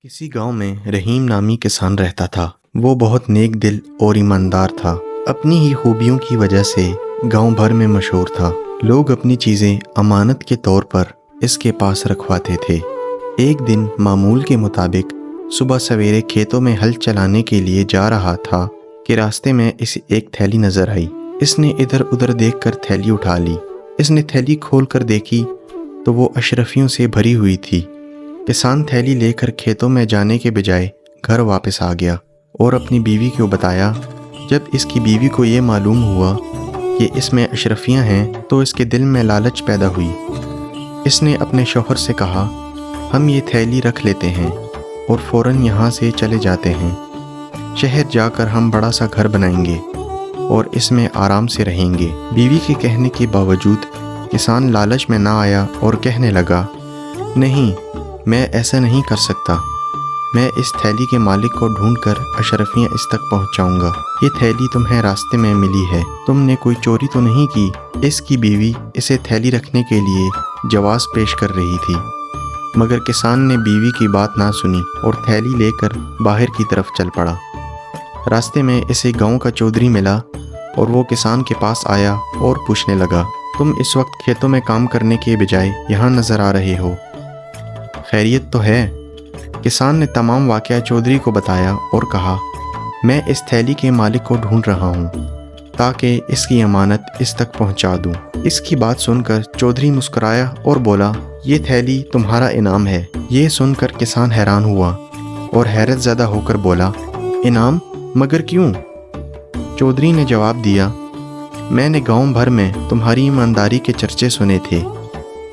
किसी गांव में रहीम नामी किसान रहता था। वो बहुत नेक दिल और ईमानदार था। अपनी ही खूबियों की वजह से गांव भर में मशहूर था। लोग अपनी चीज़ें अमानत के तौर पर इसके पास रखवाते थे। एक दिन मामूल के मुताबिक सुबह सवेरे खेतों में हल चलाने के लिए जा रहा था कि रास्ते में इसे एक थैली नजर आई। इसने इधर उधर देखकर थैली उठा ली। इसने थैली खोलकर देखी तो वो अशरफियों से भरी हुई थी। किसान थैली लेकर खेतों में जाने के बजाय घर वापस आ गया और अपनी बीवी को बताया। जब इसकी बीवी को ये मालूम हुआ कि इसमें अशरफियां हैं तो इसके दिल में लालच पैदा हुई। इसने अपने शौहर से कहा, हम ये थैली रख लेते हैं और फ़ौरन यहाँ से चले जाते हैं। शहर जाकर हम बड़ा सा घर बनाएंगे और इसमें आराम से रहेंगे। बीवी के कहने के बावजूद किसान लालच में ना आया और कहने लगा, नहीं, मैं ऐसा नहीं कर सकता। मैं इस थैली के मालिक को ढूंढकर अशरफियाँ इस तक पहुँचाऊँगा। ये थैली तुम्हें रास्ते में मिली है, तुमने कोई चोरी तो नहीं की। इसकी बीवी इसे थैली रखने के लिए जवाज़ पेश कर रही थी, मगर किसान ने बीवी की बात ना सुनी और थैली लेकर बाहर की तरफ चल पड़ा। रास्ते में इसे गांव का चौधरी मिला और वो किसान के पास आया और पूछने लगा, तुम इस वक्त खेतों में काम करने के बजाय यहाँ नज़र आ रहे हो, खैरियत तो है? किसान ने तमाम वाक़या चौधरी को बताया और कहा, मैं इस थैली के मालिक को ढूंढ रहा हूँ ताकि इसकी अमानत इस तक पहुँचा दूँ। इसकी बात सुनकर चौधरी मुस्कुराया और बोला, ये थैली तुम्हारा इनाम है। ये सुनकर किसान हैरान हुआ और हैरत ज़दा होकर बोला, इनाम? मगर क्यों? चौधरी ने जवाब दिया, मैंने गांव भर में तुम्हारी ईमानदारी के चर्चे सुने थे,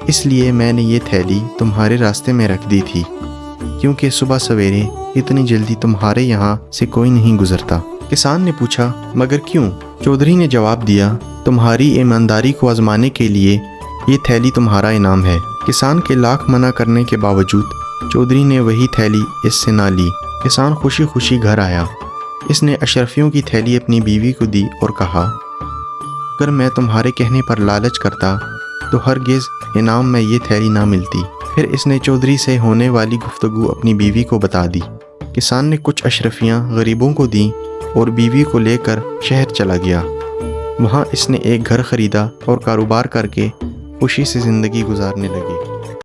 इसलिए मैंने ये थैली तुम्हारे रास्ते में रख दी थी, क्योंकि सुबह सवेरे इतनी जल्दी तुम्हारे यहाँ से कोई नहीं गुजरता। किसान ने पूछा, मगर क्यों? चौधरी ने जवाब दिया, तुम्हारी ईमानदारी को आजमाने के लिए ये थैली तुम्हारा इनाम है। किसान के लाख मना करने के बावजूद चौधरी ने वही थैली इससे ना ली। किसान खुशी खुशी घर आया। इसने अशरफियों की थैली अपनी बीवी को दी और कहा, अगर मैं तुम्हारे कहने पर लालच करता तो हरगिज़ इनाम में ये थैली ना मिलती। फिर इसने चौधरी से होने वाली गुफ्तगू अपनी बीवी को बता दी। किसान ने कुछ अशरफियाँ गरीबों को दी और बीवी को लेकर शहर चला गया। वहाँ इसने एक घर ख़रीदा और कारोबार करके खुशी से ज़िंदगी गुजारने लगी।